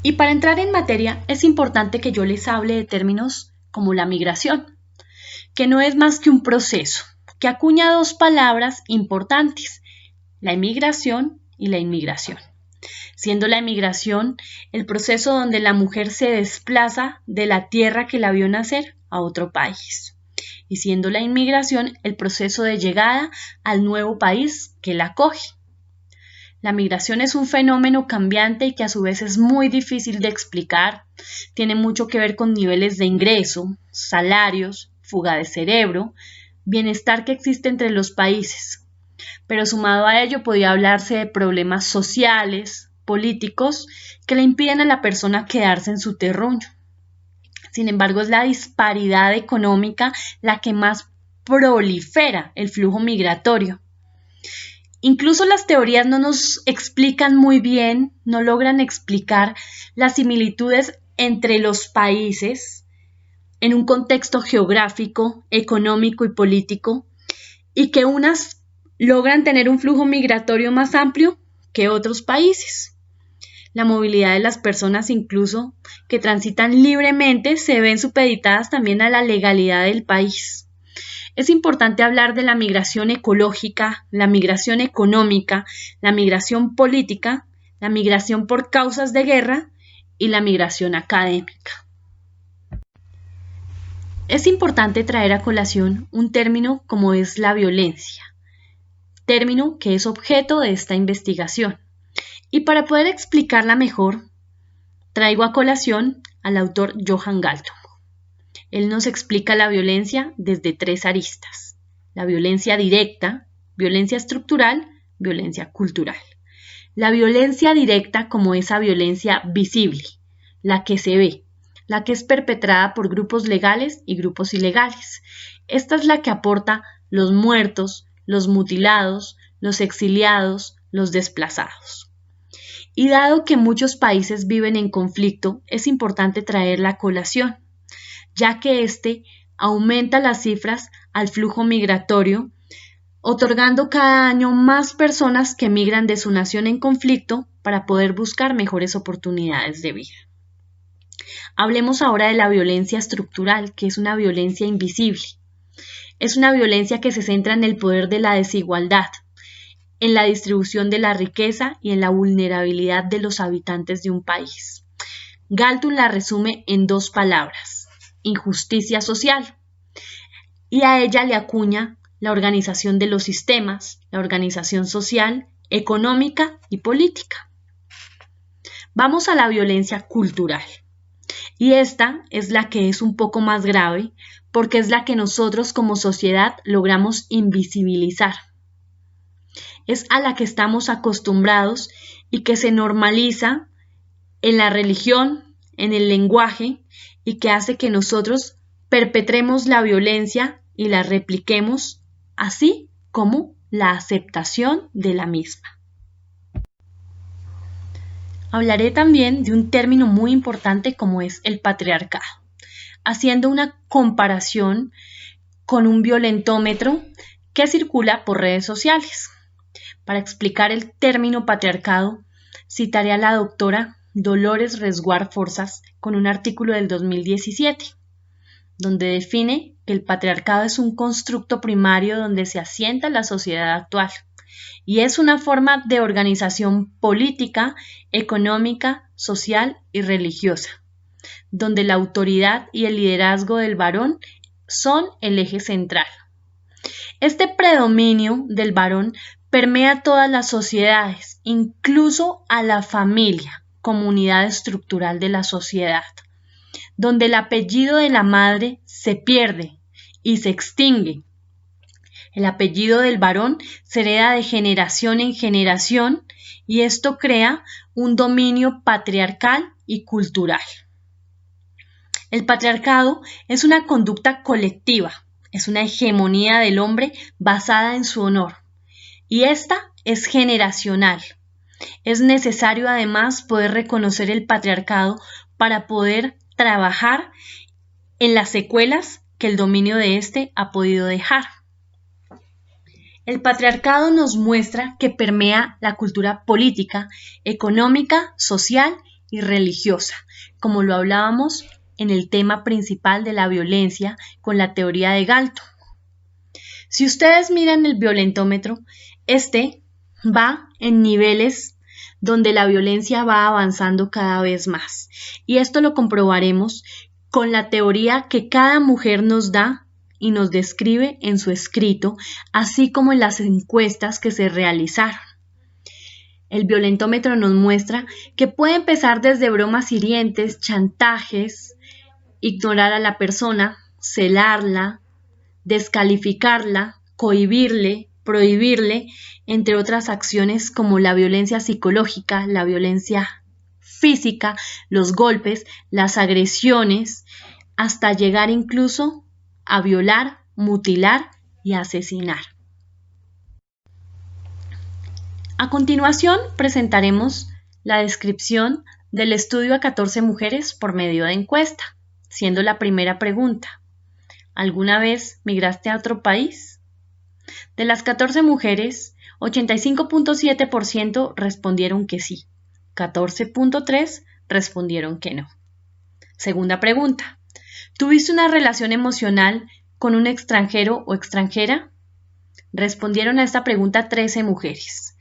Y para entrar en materia, es importante que yo les hable de términos como la migración, que no es más que un proceso, que acuña dos palabras importantes, la emigración y la inmigración. Siendo la emigración el proceso donde la mujer se desplaza de la tierra que la vio nacer a otro país. Y siendo la inmigración el proceso de llegada al nuevo país que la acoge. La migración es un fenómeno cambiante y que a su vez es muy difícil de explicar. Tiene mucho que ver con niveles de ingreso, salarios, fuga de cerebro, bienestar que existe entre los países. Pero sumado a ello podría hablarse de problemas sociales, políticos, que le impiden a la persona quedarse en su terruño. Sin embargo, es la disparidad económica la que más prolifera el flujo migratorio. Incluso las teorías no nos explican muy bien, no logran explicar las similitudes entre los países en un contexto geográfico, económico y político, y que unas logran tener un flujo migratorio más amplio que otros países. La movilidad de las personas, incluso que transitan libremente, se ven supeditadas también a la legalidad del país. Es importante hablar de la migración ecológica, la migración económica, la migración política, la migración por causas de guerra y la migración académica. Es importante traer a colación un término como es la violencia, término que es objeto de esta investigación. Y para poder explicarla mejor, traigo a colación al autor Johan Galtung. Él nos explica la violencia desde tres aristas: la violencia directa, violencia estructural, violencia cultural. La violencia directa como esa violencia visible, la que se ve, la que es perpetrada por grupos legales y grupos ilegales. Esta es la que aporta los muertos, los mutilados, los exiliados, los desplazados. Y dado que muchos países viven en conflicto, es importante traerla a colación, ya que este aumenta las cifras al flujo migratorio, otorgando cada año más personas que migran de su nación en conflicto para poder buscar mejores oportunidades de vida. Hablemos ahora de la violencia estructural, que es una violencia invisible. Es una violencia que se centra en el poder de la desigualdad, en la distribución de la riqueza y en la vulnerabilidad de los habitantes de un país. Galtung la resume en dos palabras: injusticia social, y a ella le acuña la organización de los sistemas, la organización social, económica y política. Vamos a la violencia cultural, y esta es la que es un poco más grave porque es la que nosotros como sociedad logramos invisibilizar. Es a la que estamos acostumbrados y que se normaliza en la religión, en el lenguaje, y que hace que nosotros perpetremos la violencia y la repliquemos, así como la aceptación de la misma. Hablaré también de un término muy importante como es el patriarcado, haciendo una comparación con un violentómetro que circula por redes sociales. Para explicar el término patriarcado, citaré a la doctora Dolores Resguard Forzas con un artículo del 2017, donde define que el patriarcado es un constructo primario donde se asienta la sociedad actual y es una forma de organización política, económica, social y religiosa, donde la autoridad y el liderazgo del varón son el eje central. Este predominio del varón permea todas las sociedades, incluso a la familia, como unidad estructural de la sociedad, donde el apellido de la madre se pierde y se extingue. El apellido del varón se hereda de generación en generación y esto crea un dominio patriarcal y cultural. El patriarcado es una conducta colectiva, es una hegemonía del hombre basada en su honor y esta es generacional. Es necesario además poder reconocer el patriarcado para poder trabajar en las secuelas que el dominio de este ha podido dejar. El patriarcado nos muestra que permea la cultura política, económica, social y religiosa, como lo hablábamos en el tema principal de la violencia con la teoría de Galton. Si ustedes miran el violentómetro, este va en niveles donde la violencia va avanzando cada vez más. Y esto lo comprobaremos con la teoría que cada mujer nos da y nos describe en su escrito, así como en las encuestas que se realizaron. El violentómetro nos muestra que puede empezar desde bromas hirientes, chantajes, ignorar a la persona, celarla, descalificarla, cohibirle, prohibirle, entre otras acciones como la violencia psicológica, la violencia física, los golpes, las agresiones, hasta llegar incluso a violar, mutilar y asesinar. A continuación presentaremos la descripción del estudio a 14 mujeres por medio de encuesta, siendo la primera pregunta: ¿alguna vez migraste a otro país? De las 14 mujeres, 85.7% respondieron que sí, 14.3% respondieron que no. Segunda pregunta: ¿tuviste una relación emocional con un extranjero o extranjera? Respondieron a esta pregunta 13 mujeres.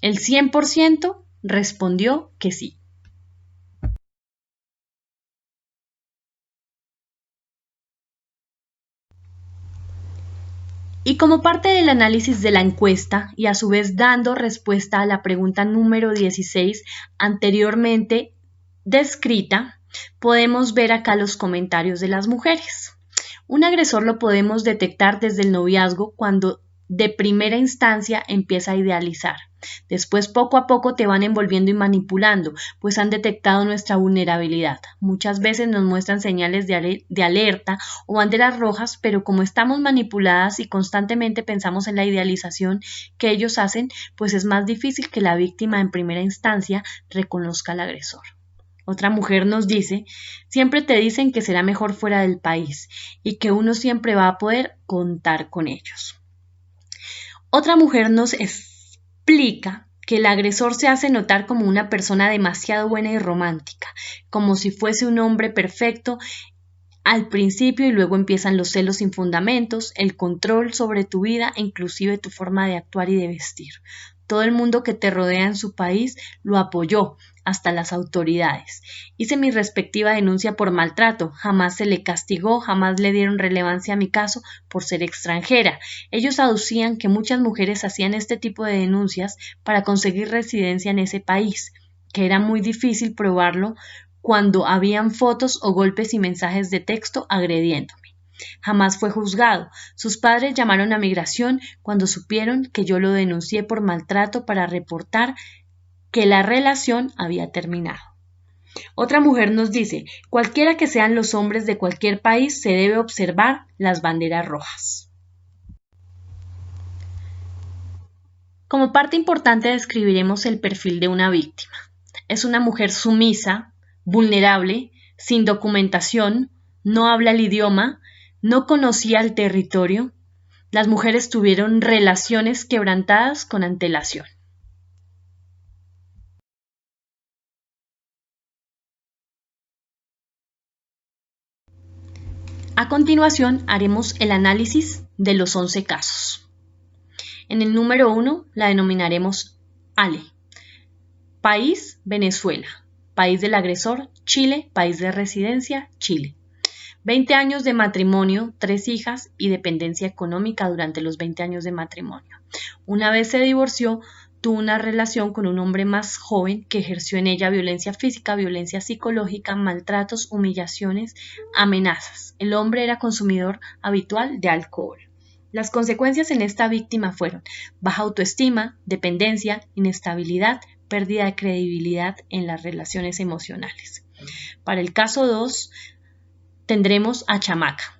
El 100% respondió que sí. Y como parte del análisis de la encuesta y a su vez dando respuesta a la pregunta número 16 anteriormente descrita, podemos ver acá los comentarios de las mujeres. Un agresor lo podemos detectar desde el noviazgo cuando de primera instancia empieza a idealizar. Después poco a poco te van envolviendo y manipulando, pues han detectado nuestra vulnerabilidad. Muchas veces nos muestran señales de alerta o banderas rojas, pero como estamos manipuladas y constantemente pensamos en la idealización que ellos hacen, pues es más difícil que la víctima en primera instancia reconozca al agresor. Otra mujer nos dice: siempre te dicen que será mejor fuera del país y que uno siempre va a poder contar con ellos. Otra mujer nos explica que el agresor se hace notar como una persona demasiado buena y romántica, como si fuese un hombre perfecto al principio y luego empiezan los celos sin fundamentos, el control sobre tu vida e inclusive tu forma de actuar y de vestir. Todo el mundo que te rodea en su país lo apoyó, hasta las autoridades. Hice mi respectiva denuncia por maltrato, jamás se le castigó, jamás le dieron relevancia a mi caso por ser extranjera. Ellos aducían que muchas mujeres hacían este tipo de denuncias para conseguir residencia en ese país, que era muy difícil probarlo cuando habían fotos o golpes y mensajes de texto agrediéndome. Jamás fue juzgado. Sus padres llamaron a migración cuando supieron que yo lo denuncié por maltrato para reportar que la relación había terminado. Otra mujer nos dice: cualquiera que sean los hombres de cualquier país, se debe observar las banderas rojas. Como parte importante describiremos el perfil de una víctima. Es una mujer sumisa, vulnerable, sin documentación, no habla el idioma, no conocía el territorio. Las mujeres tuvieron relaciones quebrantadas con antelación. A continuación haremos el análisis de los 11 casos. En el número 1 la denominaremos Ale. País: Venezuela. País del agresor: Chile. País de residencia: Chile. 20 años de matrimonio, 3 hijas y dependencia económica durante los 20 años de matrimonio. Una vez se divorció, tuvo una relación con un hombre más joven que ejerció en ella violencia física, violencia psicológica, maltratos, humillaciones, amenazas. El hombre era consumidor habitual de alcohol. Las consecuencias en esta víctima fueron baja autoestima, dependencia, inestabilidad, pérdida de credibilidad en las relaciones emocionales. Para el caso 2, tendremos a Chamaca.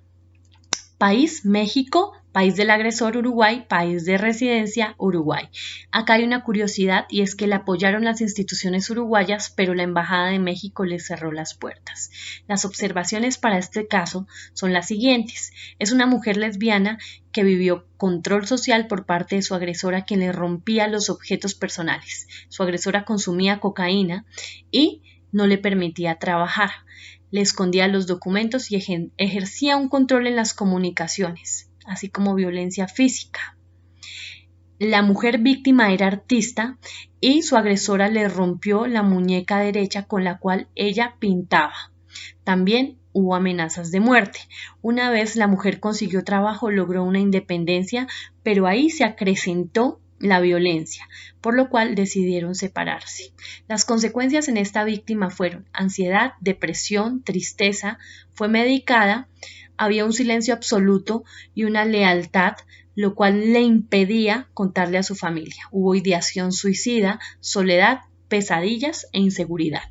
País: México. País del agresor: Uruguay. País de residencia: Uruguay. Acá hay una curiosidad y es que le apoyaron las instituciones uruguayas, pero la Embajada de México les cerró las puertas. Las observaciones para este caso son las siguientes. Es una mujer lesbiana que vivió control social por parte de su agresora, quien le rompía los objetos personales. Su agresora consumía cocaína y no le permitía trabajar, le escondía los documentos y ejercía un control en las comunicaciones, así como violencia física. La mujer víctima era artista y su agresora le rompió la muñeca derecha con la cual ella pintaba. También hubo amenazas de muerte. Una vez la mujer consiguió trabajo, logró una independencia, pero ahí se acrecentó la violencia, por lo cual decidieron separarse. Las consecuencias en esta víctima fueron ansiedad, depresión, tristeza, fue medicada, había un silencio absoluto y una lealtad, lo cual le impedía contarle a su familia. Hubo ideación suicida, soledad, pesadillas e inseguridad.